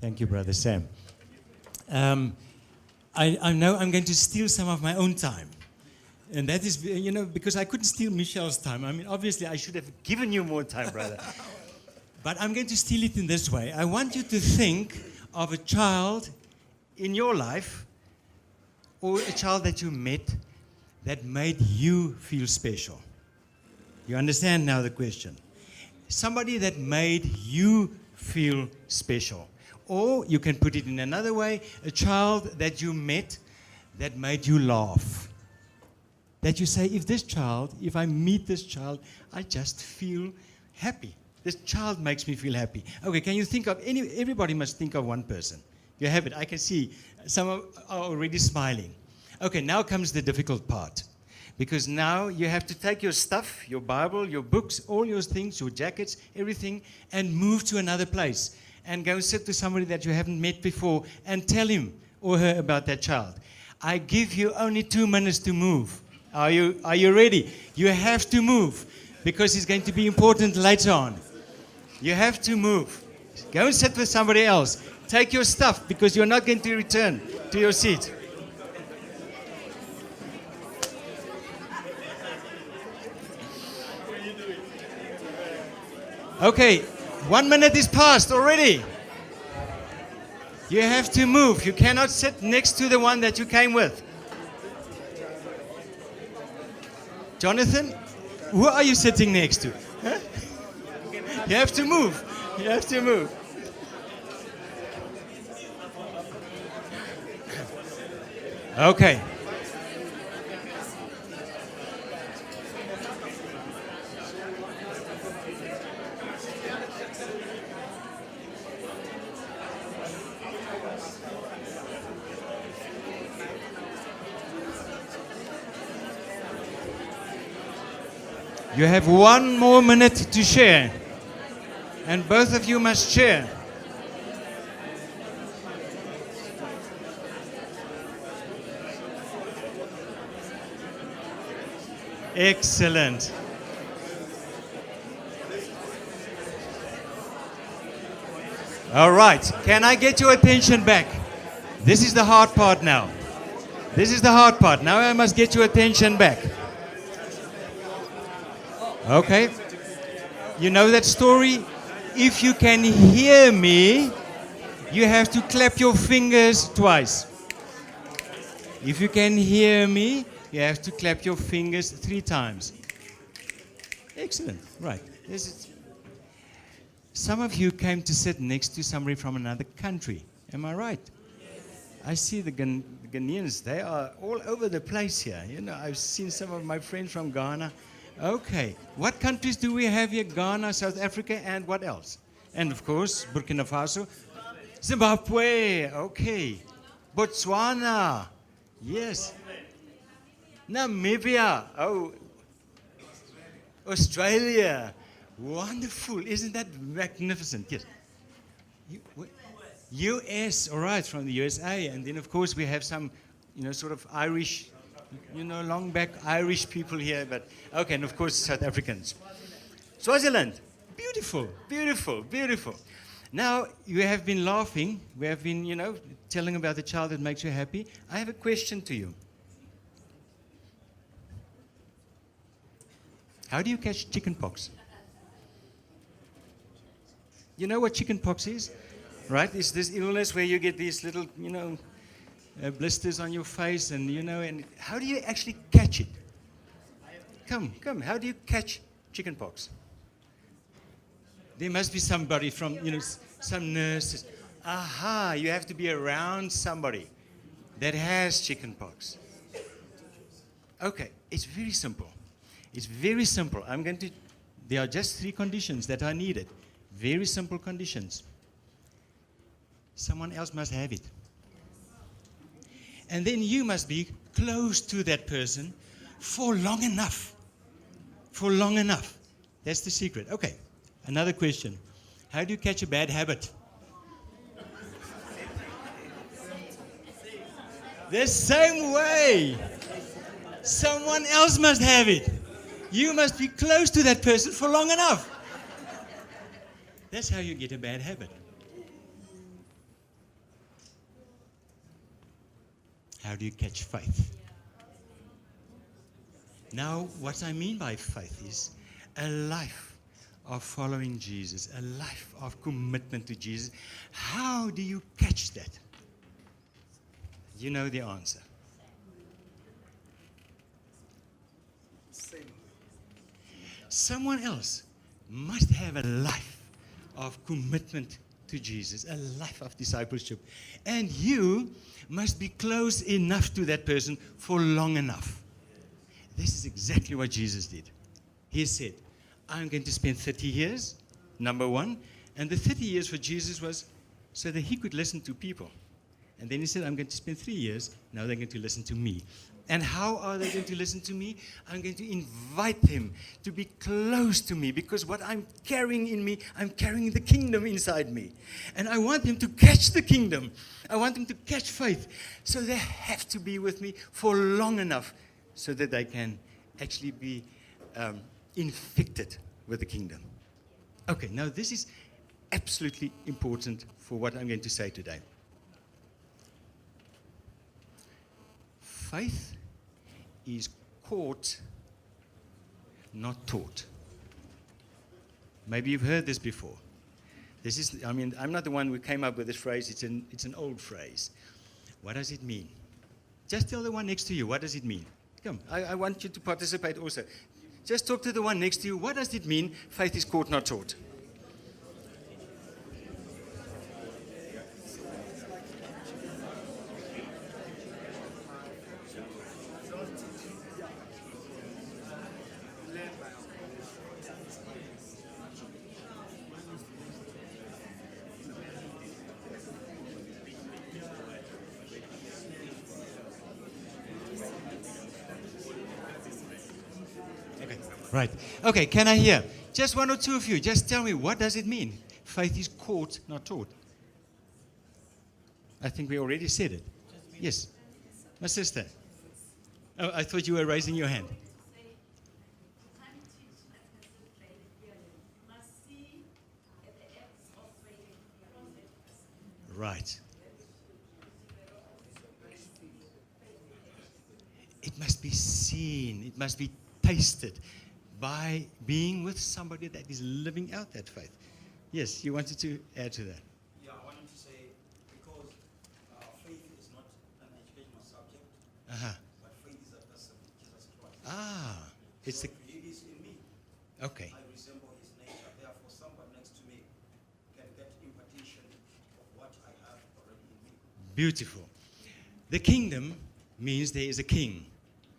Thank you, Brother Sam. I know I'm going to steal some of my own time. And that is, because I couldn't steal Michelle's time. I mean, obviously, I should have given you more time, brother. But I'm going to steal it in this way. I want you to think of a child in your life or a child that you met that made you feel special. You understand now the question? Somebody that made you feel special. Or you can put it in another way, a child that you met that made you laugh. That you say, if I meet this child, I just feel happy. This child makes me feel happy. Okay, can you think of everybody must think of one person. You have it. I can see some are already smiling. Okay, now comes the difficult part. Because now you have to take your stuff, your Bible, your books, all your things, your jackets, everything, and move to another place. And go and sit to somebody that you haven't met before and tell him or her about that child. I give you only 2 minutes to move. Are you ready? You have to move because it's going to be important later on. You have to move. Go and sit with somebody else. Take your stuff because you're not going to return to your seat. Okay, 1 minute is passed already. You have to move. You cannot sit next to the one that you came with. Jonathan, who are you sitting next to? Huh? You have to move. You have to move. Okay. You have 1 more minute to share. And both of you must share. Excellent. All right. Can I get your attention back? This is the hard part now. This is the hard part. Now I must get your attention back. Okay. You know that story? If you can hear me, you have to clap your fingers twice. If you can hear me, you have to clap your fingers 3 times. Excellent. Right. Some of you came to sit next to somebody from another country. Am I right? Yes. I see the Ghanaians. They are all over the place here. I've seen some of my friends from Ghana. Okay. What countries do we have here? Ghana, South Africa, and what else? And of course, Burkina Faso. Zimbabwe. Okay. Botswana. Yes. Namibia. Oh. Australia. Wonderful. Isn't that magnificent? Yes. US. All right. From the USA. And then, of course, we have some, sort of Irish, long back Irish people here, but okay, and of course South Africans. Swaziland, beautiful, beautiful, beautiful. Now you have been laughing, we have been, telling about the child that makes you happy. I have a question to you. How do you catch chicken pox? You know what chicken pox is? Right? It's this illness where you get these little, blisters on your face, and and how do you actually catch it? Come, how do you catch chicken pox? There must be somebody from, some nurses. Aha, you have to be around somebody that has chicken pox. Okay, it's very simple. It's very simple. There are just 3 conditions that are needed. Very simple conditions. Someone else must have it. And then you must be close to that person for long enough. For long enough. That's the secret. Okay, another question. How do you catch a bad habit? The same way. Someone else must have it. You must be close to that person for long enough. That's how you get a bad habit. how do you catch faith? Now, what I mean by faith is a life of following Jesus, a life of commitment to Jesus. How do you catch that? You know the answer. Someone else must have a life of commitment to Jesus, a life of discipleship. And you must be close enough to that person for long enough. This is exactly what Jesus did. He said, I'm going to spend 30 years, number one. And the 30 years for Jesus was so that he could listen to people. And then he said, I'm going to spend 3 years. Now they're going to listen to me. And how are they going to listen to me? I'm going to invite them to be close to me, because what I'm carrying in me, I'm carrying the kingdom inside me. And I want them to catch the kingdom. I want them to catch faith. So they have to be with me for long enough so that they can actually be infected with the kingdom. Okay, now this is absolutely important for what I'm going to say today. Faith is caught, not taught. Maybe you've heard this before. This is, I'm not the one who came up with this phrase. It's an old phrase. What does it mean? Just tell the one next to you, what does it mean? Come, I want you to participate also. Just talk to the one next to you. What does it mean, faith is caught, not taught? Right. Okay, can I hear? Just one or two of you, just tell me, what does it mean? Faith is caught, not taught. I think we already said it. Yes. My sister. Oh, I thought you were raising your hand. Right. It must be seen. It must be tasted by being with somebody that is living out that faith. Yes, you wanted to add to that. Yeah, I wanted to say, because faith is not an educational subject, but faith is a person, Jesus Christ. It's so he is in me. Okay. I resemble his nature. Therefore, someone next to me can get impartation of what I have already in me. Beautiful. The kingdom means there is a king.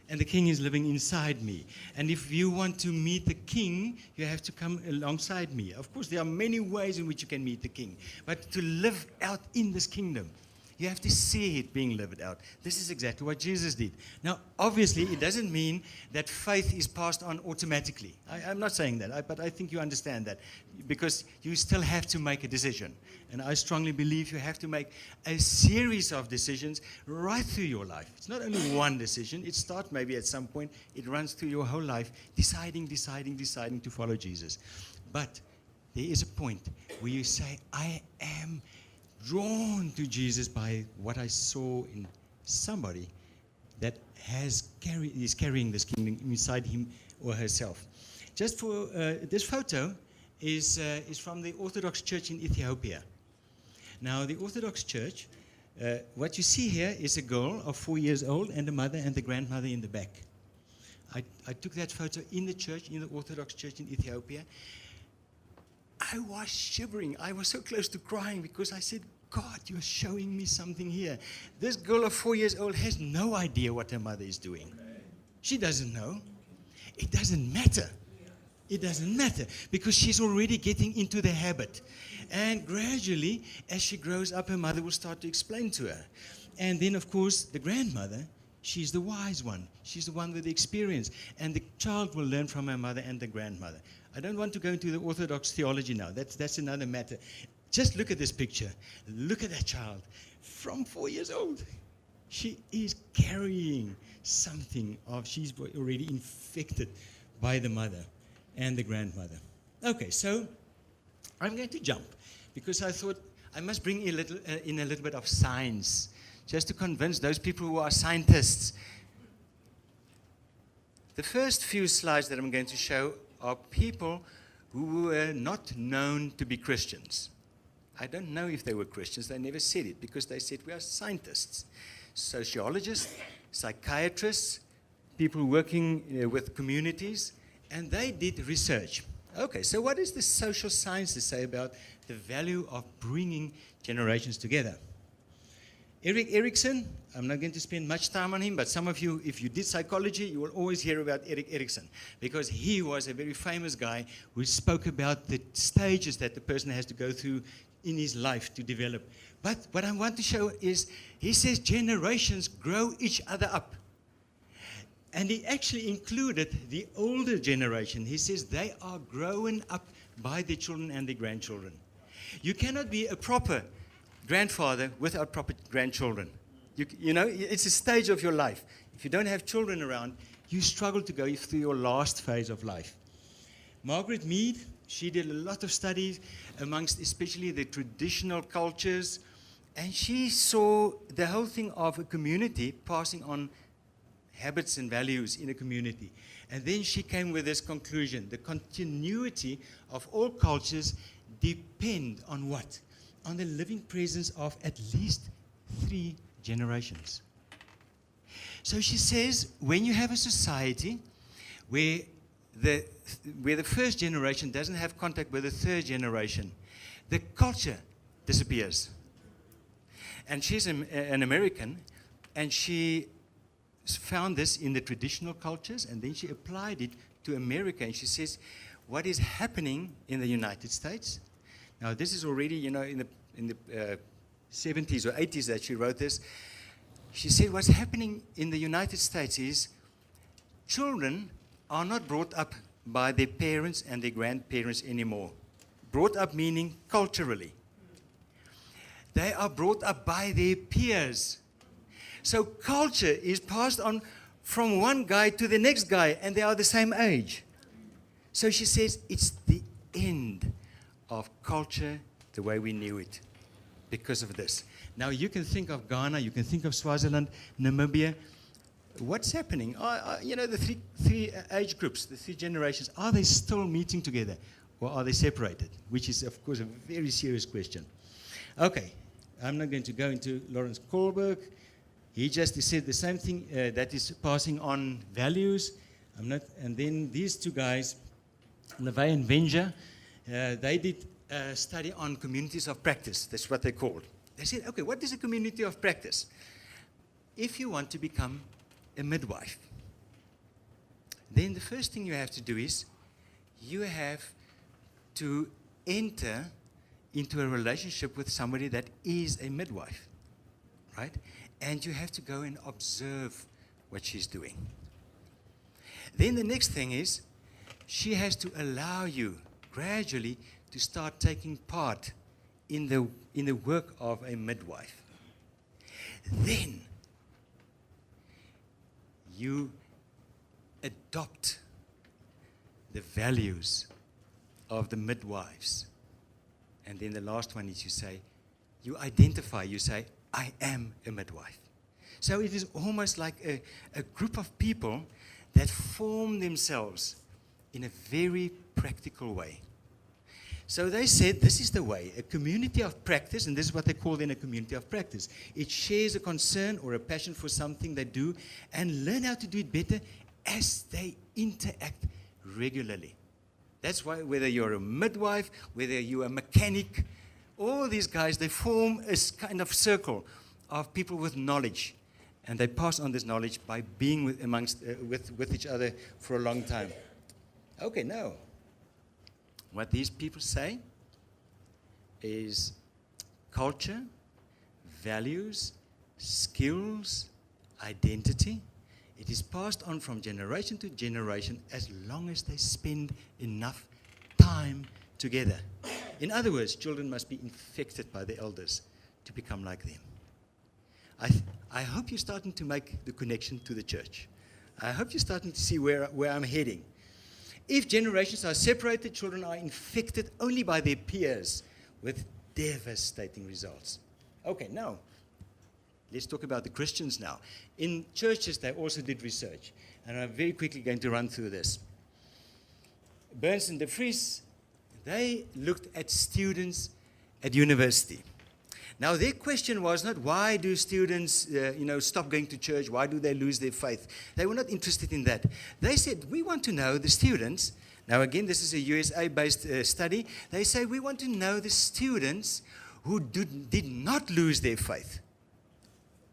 And the king is living inside me. And if you want to meet the king, you have to come alongside me. Of course, there are many ways in which you can meet the king. But to live out in this kingdom, you have to see it being lived out. This is exactly what Jesus did. Now, obviously, it doesn't mean that faith is passed on automatically. I'm not saying that, but I think you understand that. Because you still have to make a decision. And I strongly believe you have to make a series of decisions right through your life. It's not only one decision. It starts maybe at some point. It runs through your whole life, deciding to follow Jesus. But there is a point where you say, I am drawn to Jesus by what I saw in somebody that is carrying this kingdom inside him or herself. Just for this photo is from the Orthodox Church in Ethiopia. Now, the Orthodox Church, what you see here is a girl of 4 years old and a mother and the grandmother in the back. I took that photo in the church, in the Orthodox Church in Ethiopia. I was shivering. I was so close to crying because I said, God, you're showing me something here. This girl of 4 years old has no idea what her mother is doing. She doesn't know. It doesn't matter. It doesn't matter because she's already getting into the habit. And gradually, as she grows up, her mother will start to explain to her. And then, of course, the grandmother, she's the wise one. She's the one with the experience. And the child will learn from her mother and the grandmother. I don't want to go into the Orthodox theology now. That's another matter. Just look at this picture. Look at that child from 4 years old. She is carrying something she's already infected by the mother and the grandmother. Okay, so I'm going to jump because I thought I must bring in a little bit of science, just to convince those people who are scientists. The first few slides that I'm going to show are people who were not known to be Christians. I don't know if they were Christians. They never said it because they said we are scientists, sociologists, psychiatrists, people working with communities, and they did research. Okay, so what does the social sciences say about the value of bringing generations together? Erik Erikson, I'm not going to spend much time on him, but some of you, if you did psychology, you will always hear about Erik Erikson, because he was a very famous guy who spoke about the stages that the person has to go through in his life to develop. But what I want to show is, he says generations grow each other up. And he actually included the older generation. He says they are growing up by their children and their grandchildren. You cannot be a proper grandfather without proper grandchildren. You know, it's a stage of your life. If you don't have children around, you struggle to go through your last phase of life. Margaret Mead, she did a lot of studies amongst especially the traditional cultures, and she saw the whole thing of a community passing on habits and values in a community. And then she came with this conclusion: the continuity of all cultures depend on what? On the living presence of at least 3 generations. So she says, when you have a society where the first generation doesn't have contact with the third generation, the culture disappears. And she's an American, and she found this in the traditional cultures, and then she applied it to America, and she says, what is happening in the United States? Now, this is already, you know, in the 70s or 80s that she wrote this. She said what's happening in the United States is children are not brought up by their parents and their grandparents anymore. Brought up meaning culturally. They are brought up by their peers. So culture is passed on from one guy to the next guy, and they are the same age. So she says it's the end of culture the way we knew it because of this. Now you can think of Ghana, you can think of Swaziland, Namibia. What's happening? You know, the three age groups, the 3 generations, are they still meeting together or are they separated? Which is, of course, a very serious question. Okay, I'm not going to go into Lawrence Kohlberg. He just said the same thing, that is passing on values. And then these 2 guys, LeVay and Venger, they did a study on communities of practice. That's what they called. They said, okay, what is a community of practice? If you want to become a midwife, then the first thing you have to do is you have to enter into a relationship with somebody that is a midwife, right? And you have to go and observe what she's doing. Then the next thing is she has to allow you gradually to start taking part in the work of a midwife. Then you adopt the values of the midwives. And then the last one is you say, you identify, you say, I am a midwife. So it is almost like a group of people that form themselves in a very practical way. So they said, this is the way, a community of practice, and this is what they call then a community of practice. It shares a concern or a passion for something they do and learn how to do it better as they interact regularly. That's why whether you're a midwife, whether you're a mechanic, all these guys, they form a kind of circle of people with knowledge. And they pass on this knowledge by being with each other for a long time. Okay, now, what these people say is culture, values, skills, identity. It is passed on from generation to generation as long as they spend enough time together. In other words, children must be infected by the elders to become like them. I hope you're starting to make the connection to the church. I hope you're starting to see where I'm heading. If generations are separated, children are infected only by their peers with devastating results. Okay, now, let's talk about the Christians now. In churches, they also did research, and I'm very quickly going to run through this. Burns and de Vries, they looked at students at university. Now, their question was not, why do students stop going to church? Why do they lose their faith? They were not interested in that. They said, we want to know the students. Now, again, this is a USA-based study. They say, we want to know the students who did not lose their faith.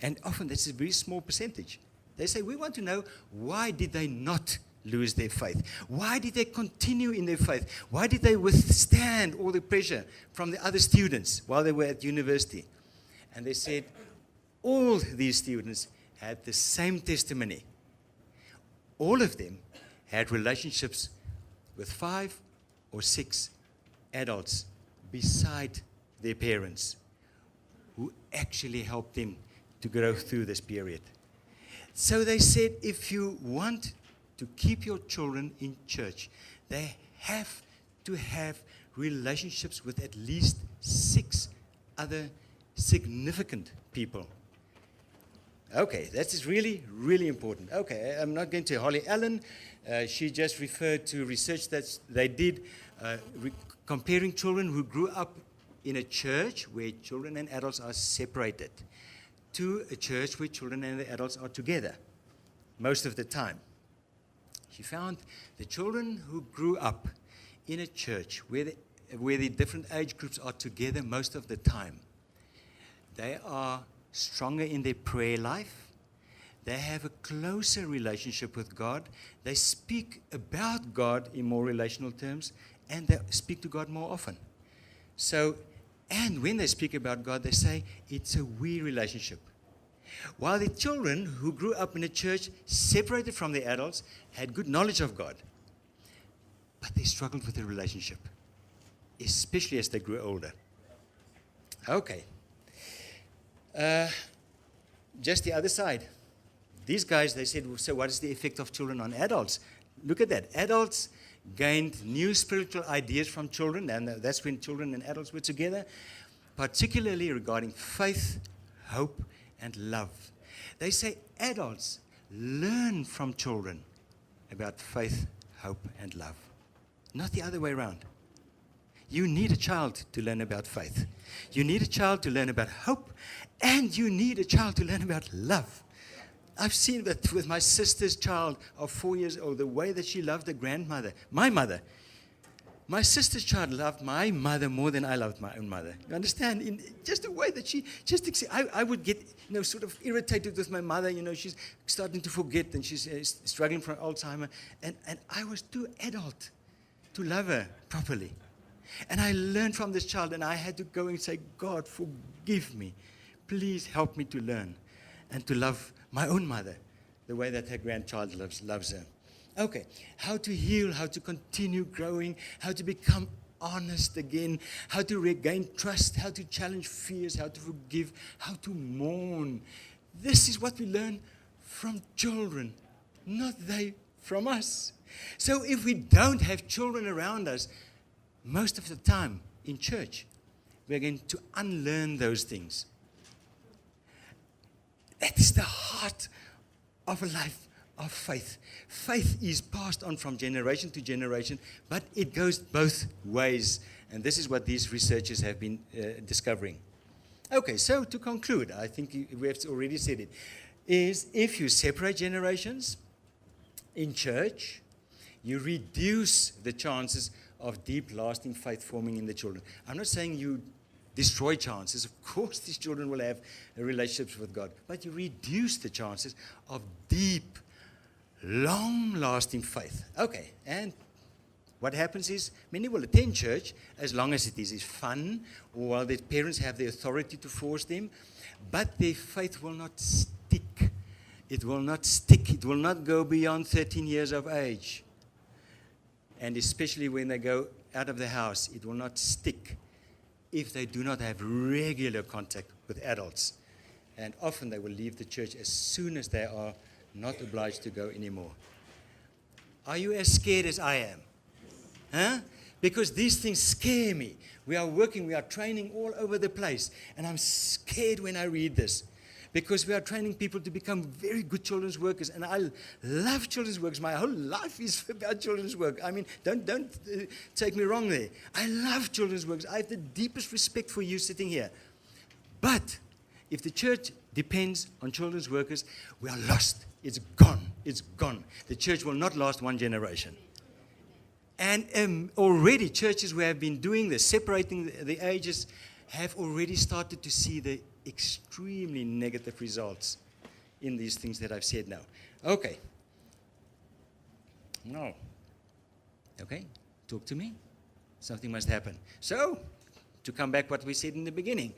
And often that's a very small percentage. They say, we want to know, why did they not lose their faith? Why did they continue in their faith? Why did they withstand all the pressure from the other students while they were at university? And they said, all these students had the same testimony. All of them had relationships with 5 or 6 adults beside their parents who actually helped them to grow through this period. So they said, if you want to keep your children in church, they have to have relationships with at least 6 other significant people. Okay, that is really, really important. Okay, I'm not going to Holly Allen. She just referred to research that they did comparing children who grew up in a church where children and adults are separated to a church where children and the adults are together most of the time. She found the children who grew up in a church where the different age groups are together most of the time, they are stronger in their prayer life. They have a closer relationship with God. They speak about God in more relational terms, and they speak to God more often. So, and when they speak about God, they say it's a we relationship. While the children who grew up in a church separated from the adults had good knowledge of God, but they struggled with the relationship, especially as they grew older. Okay. Just the other side. These guys, they said, so what is the effect of children on adults? Look at that. Adults gained new spiritual ideas from children, and that's when children and adults were together, particularly regarding faith, hope, and love. They say adults learn from children about faith, hope, and love. Not the other way around. You need a child to learn about faith. You need a child to learn about hope, and you need a child to learn about love. I've seen that with my sister's child of 4 years old, the way that she loved her grandmother, my mother. My sister's child loved my mother more than I loved my own mother. You understand? In just the way that she I would get, sort of irritated with my mother. She's starting to forget, and she's struggling from Alzheimer. And I was too adult to love her properly. And I learned from this child, and I had to go and say, God, forgive me. Please help me to learn and to love my own mother the way that her grandchild loves her. Okay, how to heal, how to continue growing, how to become honest again, how to regain trust, how to challenge fears, how to forgive, how to mourn. This is what we learn from children, not they from us. So if we don't have children around us, most of the time in church, we're going to unlearn those things. That is the heart of a life of faith. Faith is passed on from generation to generation, but it goes both ways. And this is what these researchers have been discovering. Okay, so to conclude, I think we have already said it, is if you separate generations in church, you reduce the chances of deep, lasting faith forming in the children. I'm not saying you destroy chances. Of course, these children will have relationships with God, but you reduce the chances of deep, long-lasting faith. Okay, and what happens is many will attend church as long as it is fun, or while their parents have the authority to force them, but their faith will not stick. It will not stick. It will not go beyond 13 years of age. And especially when they go out of the house, it will not stick if they do not have regular contact with adults. And often they will leave the church as soon as they are not obliged to go anymore. Are you as scared as I am? Huh? Because these things scare me. We are working, we are training all over the place. And I'm scared when I read this. Because we are training people to become very good children's workers. And I love children's workers. My whole life is about children's work. I mean, don't take me wrong there. I love children's workers. I have the deepest respect for you sitting here. But if the church depends on children's workers, we are lost. It's gone. It's gone. The church will not last one generation. And already churches who have been doing this, separating the ages, have already started to see the extremely negative results in these things that I've said now. Okay. No. Okay. Talk to me. Something must happen. So, to come back what we said in the beginning,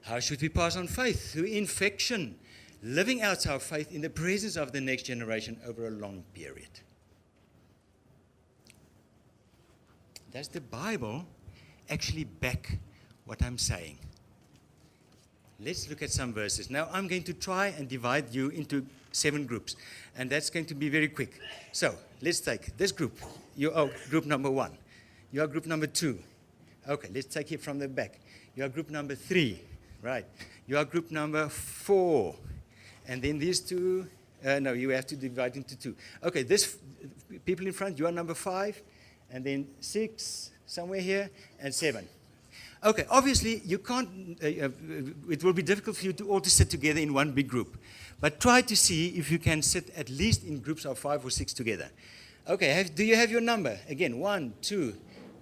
how should we pass on faith? Through infection, living out our faith in the presence of the next generation over a long period. Does the Bible actually back what I'm saying? Let's look at some verses. Now, I'm going to try and divide you into 7 groups, and that's going to be very quick. So, let's take this group. You are group number 1. You are group number 2. Okay, let's take it from the back. You are group number 3. Right. You are group number 4. And then these two, no, you have to divide into 2. Okay, this people in front, you are number 5. And then 6, somewhere here, and 7. Okay, obviously, you can't, it will be difficult for you to all to sit together in one big group. But try to see if you can sit at least in groups of 5 or 6 together. Okay, do you have your number? Again, 1, 2,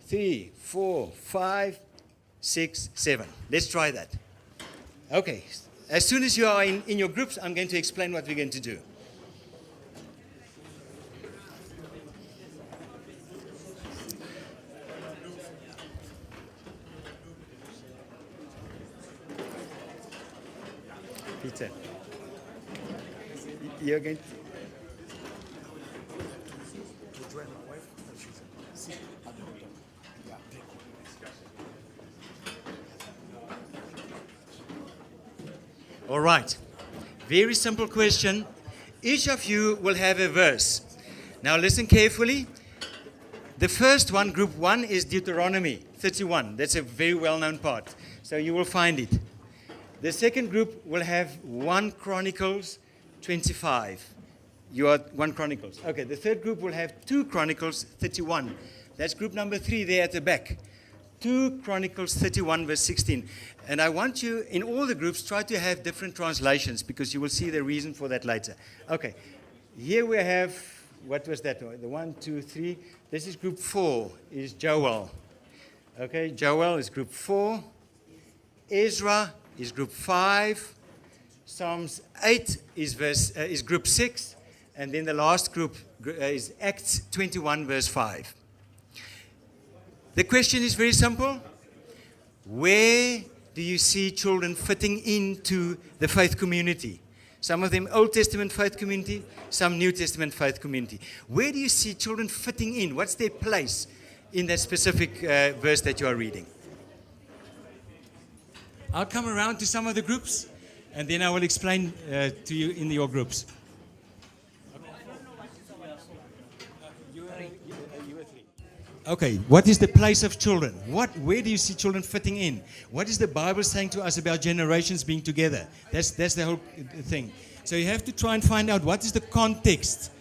3, 4, 5, 6, 7. Let's try that. Okay, as soon as you are in your groups, I'm going to explain what we're going to do. Peter, you're going to... All right. Very simple question. Each of you will have a verse. Now listen carefully. The first one, group 1, is Deuteronomy 31. That's a very well-known part. So you will find it. The second group will have 1 Chronicles 25. You are 1 Chronicles. Okay, the third group will have 2 Chronicles 31. That's group number 3 there at the back. 2 Chronicles 31 verse 16. And I want you, in all the groups, try to have different translations because you will see the reason for that later. Okay, here we have, what was that? The 1, 2, 3. This is group 4, is Joel. Okay, Joel is group 4. Ezra is group 5. Psalms 8 is group 6. And then the last group is Acts 21 verse 5. The question is very simple. Where do you see children fitting into the faith community? Some of them Old Testament faith community, some New Testament faith community. Where do you see children fitting in? What's their place in that specific verse that you are reading? I'll come around to some of the groups, and then I will explain to you in your groups. Okay, what is the place of children? Where do you see children fitting in? What is the Bible saying to us about generations being together? That's the whole thing. So you have to try and find out what is the context.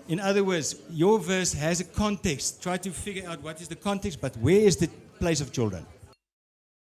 In other words, your verse has a context. Try to figure out what is the context, but where is the place of children?